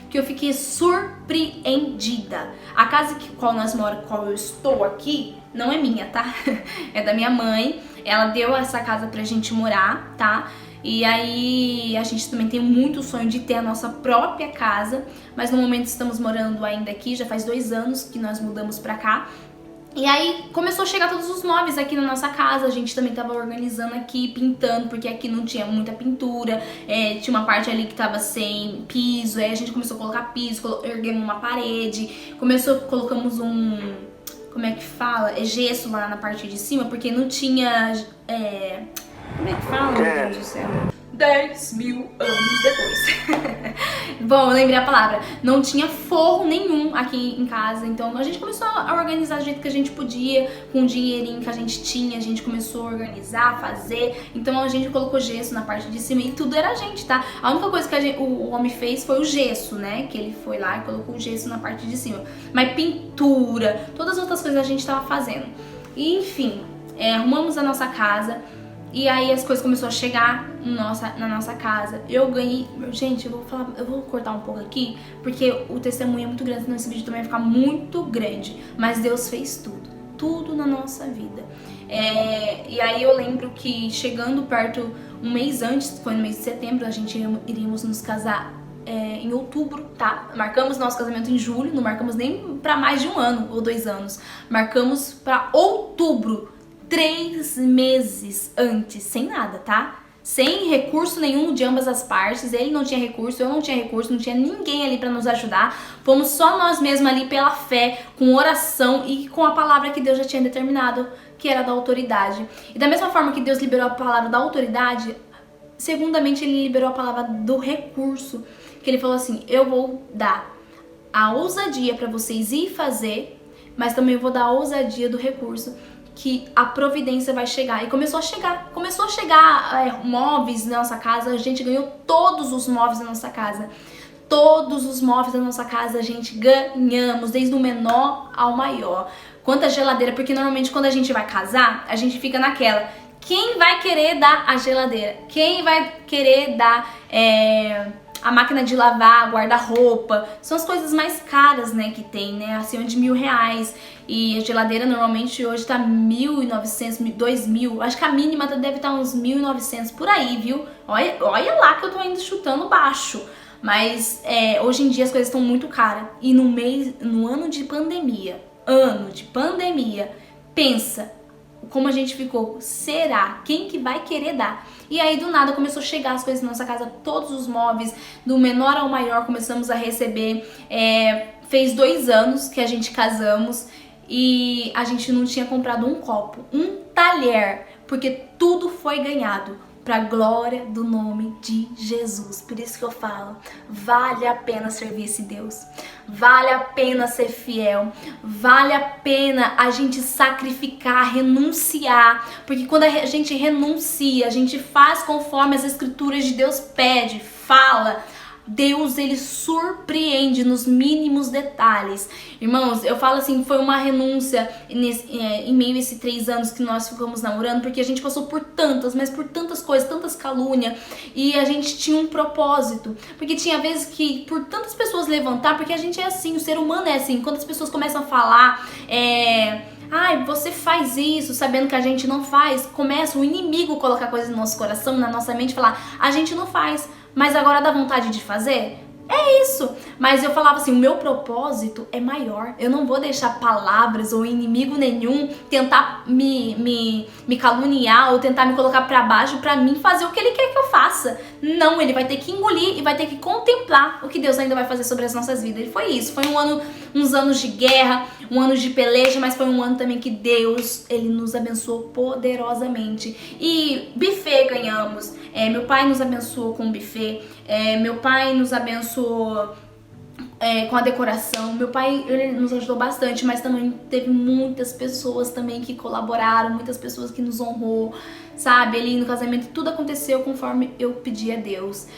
[SPEAKER 1] que eu fiquei surpreendida. A casa qual nós moramos, qual eu estou aqui, não é minha, tá? É da minha mãe. Ela deu essa casa pra gente morar, tá? E aí a gente também tem muito sonho de ter a nossa própria casa, mas no momento estamos morando ainda aqui, já faz 2 anos que nós mudamos pra cá. E aí começou a chegar todos os móveis aqui na nossa casa, a gente também tava organizando aqui, pintando, porque aqui não tinha muita pintura, tinha uma parte ali que tava sem piso, aí a gente começou a colocar piso, erguemos uma parede, colocamos como é que fala? Gesso lá na parte de cima, porque não tinha, como é que fala, meu Deus do céu? 10 mil anos depois. Bom, eu lembrei a palavra. Não tinha forro nenhum aqui em casa, então a gente começou a organizar do jeito que a gente podia, com o dinheirinho que a gente tinha, a gente começou a organizar, fazer. Então a gente colocou gesso na parte de cima e tudo era a gente, tá? A única coisa que o homem fez foi o gesso, né? Que ele foi lá e colocou o gesso na parte de cima. Mas pintura, todas as outras coisas a gente tava fazendo. E enfim, arrumamos a nossa casa. E aí as coisas começaram a chegar na nossa casa. Eu ganhei... Gente, eu vou cortar um pouco aqui, porque o testemunho é muito grande, senão esse vídeo também vai ficar muito grande. Mas Deus fez tudo. Tudo na nossa vida. E aí eu lembro que chegando perto, um mês antes, foi no mês de setembro, a gente iríamos nos casar em outubro, tá? Marcamos nosso casamento em julho, não marcamos nem pra mais de 1 ano ou 2 anos. Marcamos pra outubro. 3 meses antes, sem nada, tá? Sem recurso nenhum de ambas as partes. Ele não tinha recurso, eu não tinha recurso, não tinha ninguém ali pra nos ajudar. Fomos só nós mesmos ali pela fé, com oração e com a palavra que Deus já tinha determinado, que era da autoridade. E da mesma forma que Deus liberou a palavra da autoridade, segundamente ele liberou a palavra do recurso, que ele falou assim: eu vou dar a ousadia pra vocês ir fazer, mas também eu vou dar a ousadia do recurso, que a providência vai chegar. E começou a chegar móveis na nossa casa. A gente ganhou todos os móveis da nossa casa. Todos os móveis da nossa casa a gente ganhamos, desde o menor ao maior. Quanto a geladeira, porque normalmente quando a gente vai casar, a gente fica naquela: quem vai querer dar a geladeira? Quem vai querer dar a máquina de lavar, guarda-roupa? São as coisas mais caras, né, que tem, né, acima de R$1.000. E a geladeira normalmente hoje tá 1.900, 2.000. Acho que a mínima deve estar uns 1.900 por aí, viu? Olha lá que eu tô indo chutando baixo. Mas hoje em dia as coisas estão muito caras. E no ano de pandemia, pensa como a gente ficou. Será? Quem que vai querer dar? E aí do nada começou a chegar as coisas na nossa casa, todos os móveis, do menor ao maior começamos a receber. Fez 2 anos que a gente casamos e a gente não tinha comprado um copo, um talher, porque tudo foi ganhado pra glória do nome de Jesus. Por isso que eu falo, vale a pena servir esse Deus, vale a pena ser fiel, vale a pena a gente sacrificar, renunciar, porque quando a gente renuncia, a gente faz conforme as escrituras de Deus pede, fala, Deus, ele surpreende nos mínimos detalhes. Irmãos, eu falo assim, foi uma renúncia em meio a esses 3 anos que nós ficamos namorando, porque a gente passou por tantas coisas, tantas calúnias, e a gente tinha um propósito, porque tinha vezes que por tantas pessoas levantar, porque a gente é assim, o ser humano é assim, quando as pessoas começam a falar, você faz isso, sabendo que a gente não faz, começa o inimigo colocar coisas no nosso coração, na nossa mente, falar, a gente não faz, mas agora dá vontade de fazer? É isso. Mas eu falava assim, o meu propósito é maior. Eu não vou deixar palavras ou inimigo nenhum tentar me caluniar ou tentar me colocar pra baixo pra mim fazer o que ele quer que eu faça. Não, ele vai ter que engolir e vai ter que contemplar o que Deus ainda vai fazer sobre as nossas vidas. E foi isso. Foi uns anos de guerra, um ano de peleja, mas foi um ano também que Deus, ele nos abençoou poderosamente. E buffet ganhamos. Meu pai nos abençoou com o buffet. Meu pai nos abençoou com a decoração. Meu pai, ele nos ajudou bastante, mas também teve muitas pessoas também que colaboraram, muitas pessoas que nos honrou, sabe? Ali no casamento tudo aconteceu conforme eu pedi a Deus.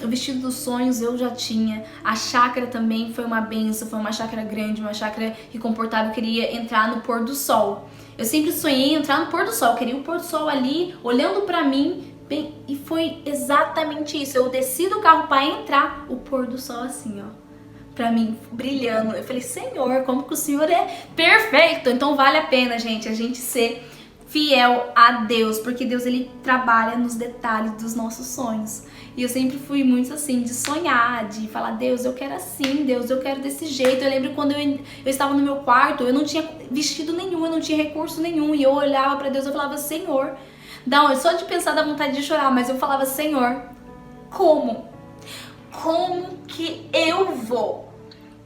[SPEAKER 1] O vestido dos sonhos eu já tinha. A chácara também foi uma benção, foi uma chácara grande, uma chácara que comportava, eu queria entrar no pôr do sol. Eu sempre sonhei em entrar no pôr do sol, eu queria o pôr do sol ali, olhando pra mim. Bem, e foi exatamente isso. Eu desci do carro para entrar, o pôr do sol assim, ó, pra mim, brilhando. Eu falei, Senhor, como que o Senhor é perfeito. Então vale a pena, gente, a gente ser fiel a Deus, porque Deus, ele trabalha nos detalhes dos nossos sonhos. E eu sempre fui muito assim, de sonhar, de falar, Deus, eu quero assim, Deus, eu quero desse jeito. Eu lembro quando eu estava no meu quarto, eu não tinha vestido nenhum, eu não tinha recurso nenhum. E eu olhava pra Deus, eu falava, Senhor, só de pensar dá vontade de chorar, mas eu falava, Senhor, como que eu vou?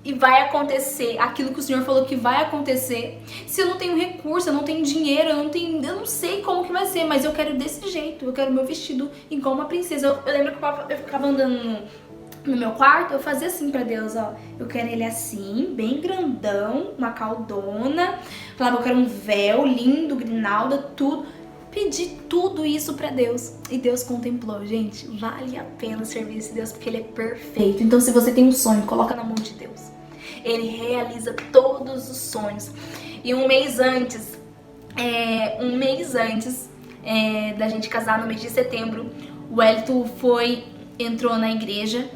[SPEAKER 1] E vai acontecer aquilo que o Senhor falou que vai acontecer. Se eu não tenho recurso, eu não tenho dinheiro, eu não sei como que vai ser, mas eu quero desse jeito. Eu quero meu vestido igual uma princesa. Eu lembro que eu ficava andando no meu quarto, eu fazia assim pra Deus, ó. Eu quero ele assim, bem grandão, uma caldona. Falava, eu quero um véu lindo, grinalda, tudo. Pedi tudo isso pra Deus. E Deus contemplou, gente. Vale a pena servir esse Deus, porque Ele é perfeito. Então, se você tem um sonho, coloca na mão de Deus. Ele realiza todos os sonhos. E um mês antes da gente casar, no mês de setembro, o Wellington entrou na igreja.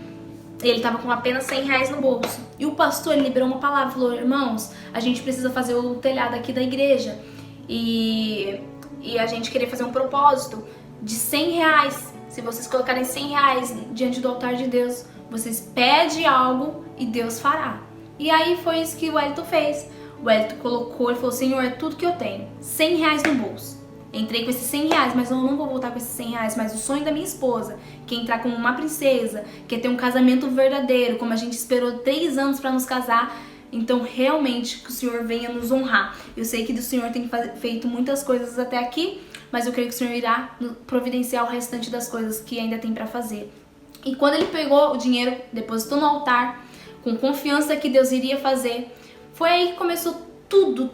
[SPEAKER 1] Ele tava com apenas 100 reais no bolso. E o pastor liberou uma palavra, falou, irmãos, a gente precisa fazer o telhado aqui da igreja. E a gente queria fazer um propósito de 100 reais. Se vocês colocarem 100 reais diante do altar de Deus, vocês pedem algo e Deus fará. E aí foi isso que o Wellington fez. O Wellington colocou, ele falou, Senhor, é tudo que eu tenho. 100 reais no bolso. Entrei com esses 100 reais, mas eu não vou voltar com esses 100 reais. Mas o sonho da minha esposa, que é entrar como uma princesa, que é ter um casamento verdadeiro, como a gente esperou 3 anos pra nos casar. Então, realmente, que o Senhor venha nos honrar. Eu sei que do Senhor tem feito muitas coisas até aqui, mas eu creio que o Senhor irá providenciar o restante das coisas que ainda tem pra fazer. E quando ele pegou o dinheiro, depositou no altar, com confiança que Deus iria fazer, foi aí que começou tudo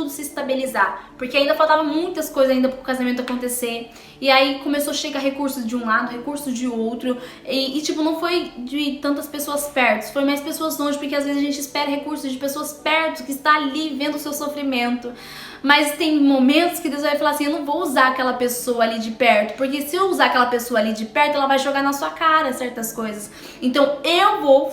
[SPEAKER 1] se estabilizar. Porque ainda faltava muitas coisas ainda pro casamento acontecer. E aí começou a chegar recursos de um lado, recursos de outro. E tipo, não foi de tantas pessoas perto, foi mais pessoas longe, porque às vezes a gente espera recursos de pessoas perto, que está ali vendo o seu sofrimento. Mas tem momentos que Deus vai falar assim, eu não vou usar aquela pessoa ali de perto, porque se eu usar aquela pessoa ali de perto, ela vai jogar na sua cara certas coisas. Então eu vou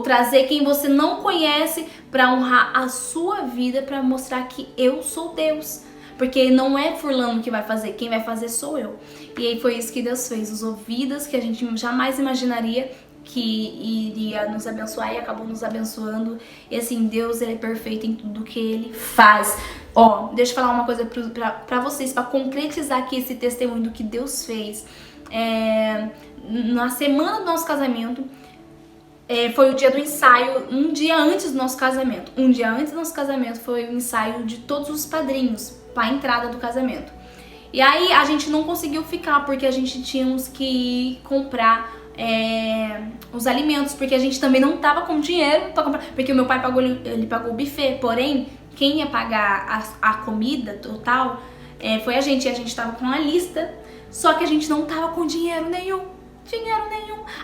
[SPEAKER 1] trazer quem você não conhece para honrar a sua vida, para mostrar que eu sou Deus. Porque não é fulano que vai fazer, quem vai fazer sou eu. E aí foi isso que Deus fez, usou vidas que a gente jamais imaginaria que iria nos abençoar e acabou nos abençoando. E assim, Deus, ele é perfeito em tudo que ele faz. Ó, deixa eu falar uma coisa pra vocês, pra concretizar aqui esse testemunho do que Deus fez. Na semana do nosso casamento, foi o dia do ensaio, um dia antes do nosso casamento. Um dia antes do nosso casamento foi o ensaio de todos os padrinhos pra entrada do casamento. E aí a gente não conseguiu ficar, porque a gente tínhamos que comprar os alimentos, porque a gente também não tava com dinheiro pra comprar, porque o meu pai pagou o buffet, porém quem ia pagar a comida total foi a gente tava com a lista, só que a gente não tava com dinheiro nenhum.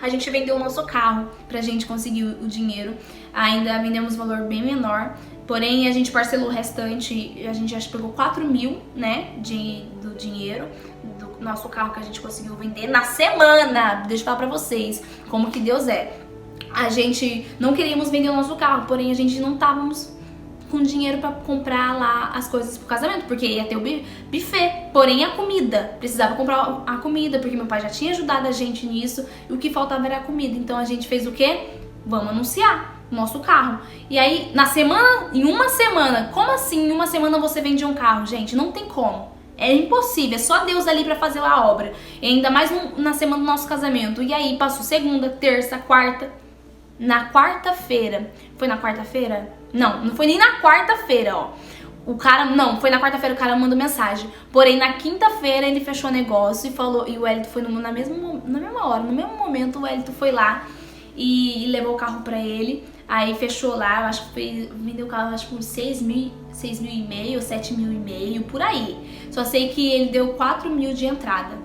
[SPEAKER 1] A gente vendeu o nosso carro pra gente conseguir o dinheiro, ainda vendemos valor bem menor, porém a gente parcelou o restante, a gente acho que pegou 4 mil, né, do dinheiro do nosso carro que a gente conseguiu vender na semana. Deixa eu falar pra vocês como que Deus é. A gente não queríamos vender o nosso carro, porém a gente não távamos com dinheiro pra comprar lá as coisas pro casamento, porque ia ter o buffet, porém a comida, precisava comprar a comida, porque meu pai já tinha ajudado a gente nisso, e o que faltava era a comida. Então a gente fez o quê? Vamos anunciar o nosso carro. E aí, em uma semana, como assim em uma semana você vende um carro, gente? Não tem como. É impossível, é só Deus ali pra fazer a obra. E ainda mais na semana do nosso casamento. E aí, passou segunda, terça, quarta. Na quarta-feira. Foi na quarta-feira? Não foi nem na quarta-feira, ó. Foi na quarta-feira, o cara mandou mensagem. Porém, na quinta-feira ele fechou o negócio e falou. E o Wellington foi na mesma hora, no mesmo momento, o Wellington foi lá e levou o carro pra ele. Aí fechou lá, eu acho que vendeu o carro, acho que por 6 mil e meio, 7 mil e meio, por aí. Só sei que ele deu 4 mil de entrada.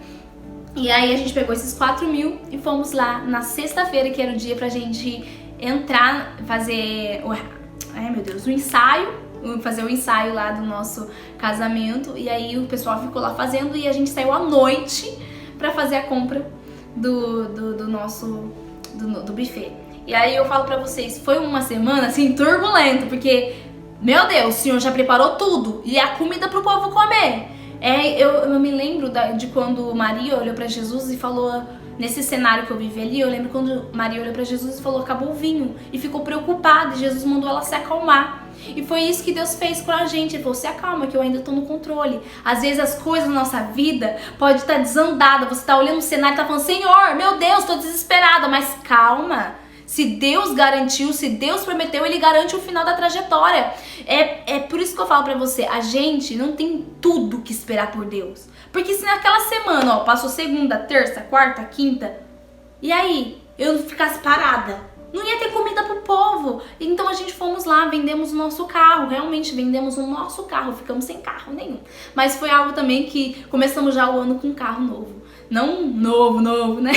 [SPEAKER 1] E aí a gente pegou esses 4 mil e fomos lá na sexta-feira, que era o dia pra gente entrar, fazer o ensaio, fazer o ensaio lá do nosso casamento. E aí o pessoal ficou lá fazendo e a gente saiu à noite pra fazer a compra do nosso buffet. E aí eu falo pra vocês, foi uma semana assim turbulenta, porque, meu Deus, o Senhor já preparou tudo e a comida pro povo comer. Eu me lembro de quando Maria olhou pra Jesus e falou, nesse cenário que eu vivi ali, eu lembro quando Maria olhou pra Jesus e falou, acabou o vinho, e ficou preocupada, e Jesus mandou ela se acalmar. E foi isso que Deus fez com a gente. Ele falou, se acalma que eu ainda tô no controle. Às vezes as coisas na nossa vida podem estar desandadas. Você tá olhando o cenário e tá falando, Senhor, meu Deus, tô desesperada. Mas calma. Se Deus garantiu, se Deus prometeu, Ele garante o final da trajetória. É por isso que eu falo pra você, a gente não tem tudo que esperar por Deus. Porque se naquela semana, passou segunda, terça, quarta, quinta, e aí eu não ficasse parada, não ia ter comida pro povo. Então a gente fomos lá, vendemos o nosso carro. Realmente vendemos o nosso carro. Ficamos sem carro nenhum. Mas foi algo também que começamos já o ano com um carro novo. Não novo, né?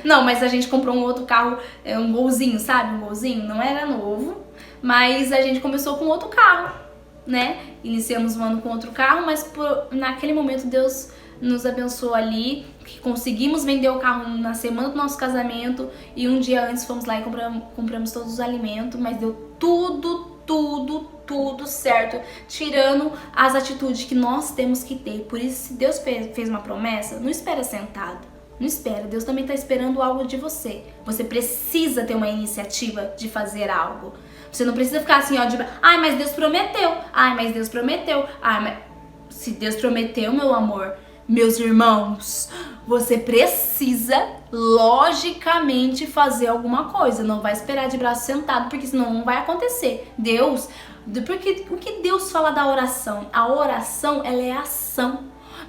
[SPEAKER 1] Não, mas a gente comprou um outro carro, um golzinho, sabe? Um golzinho. Não era novo, mas a gente começou com outro carro, né? Iniciamos o ano com outro carro, mas naquele momento Deus nos abençoou ali, que conseguimos vender o carro na semana do nosso casamento e um dia antes fomos lá e compramos todos os alimentos, mas deu tudo certo, tirando as atitudes que nós temos que ter. Por isso, se Deus fez uma promessa, não espera sentado, não espera, Deus também está esperando algo de você. Você precisa ter uma iniciativa de fazer algo. Você não precisa ficar assim, ai, mas Deus prometeu, ai, mas se Deus prometeu, meu amor, meus irmãos, você precisa logicamente fazer alguma coisa. Não vai esperar de braço sentado, porque senão não vai acontecer. Porque o que Deus fala da oração? A oração, ela é ação.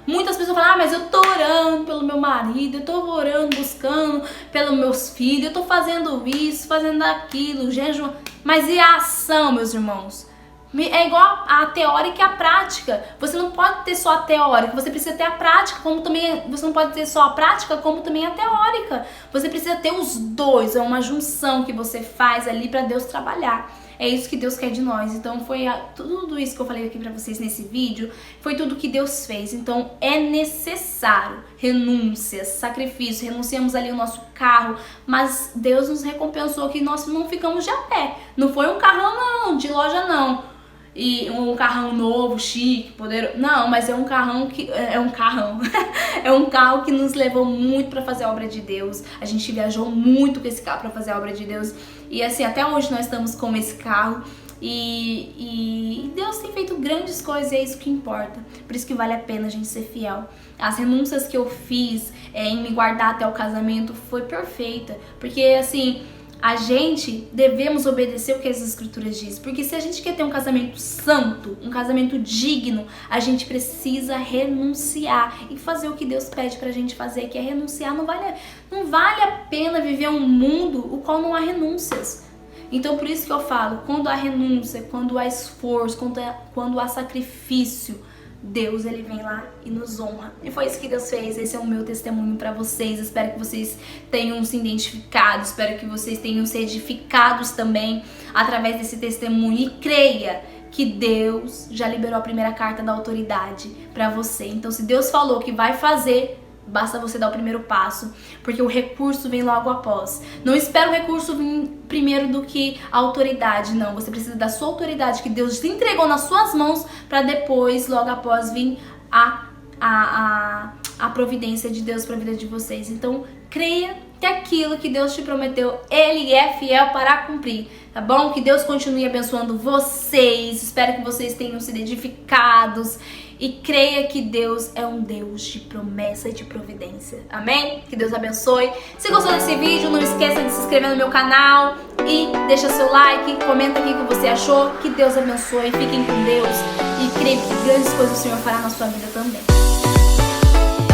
[SPEAKER 1] Muitas pessoas falam, mas eu tô orando pelo meu marido, eu tô orando, buscando pelos meus filhos, eu tô fazendo isso, fazendo aquilo, jejum. Mas e a ação, meus irmãos? É igual a teórica e a prática. Você não pode ter só a teórica, você precisa ter a prática, como também você não pode ter só a prática, como também a teórica. Você precisa ter os dois, é uma junção que você faz ali para Deus trabalhar. É isso que Deus quer de nós. Então foi tudo isso que eu falei aqui pra vocês nesse vídeo, foi tudo que Deus fez. Então é necessário renúncias, sacrifício. Renunciamos ali o nosso carro, mas Deus nos recompensou que nós não ficamos de a pé. Não foi um carrão não, de loja não. E um carrão novo, chique, poderoso. Não, mas é um carrão que... É um carrão. É um carro que nos levou muito pra fazer a obra de Deus. A gente viajou muito com esse carro pra fazer a obra de Deus. E assim, até hoje nós estamos com esse carro. E Deus tem feito grandes coisas e é isso que importa. Por isso que vale a pena a gente ser fiel. As renúncias que eu fiz em me guardar até o casamento foi perfeita. Porque assim... A gente devemos obedecer o que as escrituras dizem, porque se a gente quer ter um casamento santo, um casamento digno, a gente precisa renunciar e fazer o que Deus pede pra gente fazer, que é renunciar. Não vale a pena viver um mundo o qual não há renúncias. Então por isso que eu falo, quando há renúncia, quando há esforço, quando há sacrifício, Deus, Ele vem lá e nos honra. E foi isso que Deus fez. Esse é o meu testemunho pra vocês. Espero que vocês tenham se identificado. Espero que vocês tenham se edificados também através desse testemunho. E creia que Deus já liberou a primeira carta da autoridade pra você. Então se Deus falou que vai fazer, basta você dar o primeiro passo, porque o recurso vem logo após. Não espera o recurso vir primeiro do que a autoridade, não. Você precisa da sua autoridade que Deus te entregou nas suas mãos para depois, logo após, vir a providência de Deus para a vida de vocês. Então, creia que aquilo que Deus te prometeu, Ele é fiel para cumprir, tá bom? Que Deus continue abençoando vocês. Espero que vocês tenham sido edificados. E creia que Deus é um Deus de promessa e de providência. Amém? Que Deus abençoe. Se gostou desse vídeo, não esqueça de se inscrever no meu canal. E deixa seu like, comenta aqui o que você achou. Que Deus abençoe, fiquem com Deus. E creia que grandes coisas o Senhor fará na sua vida também.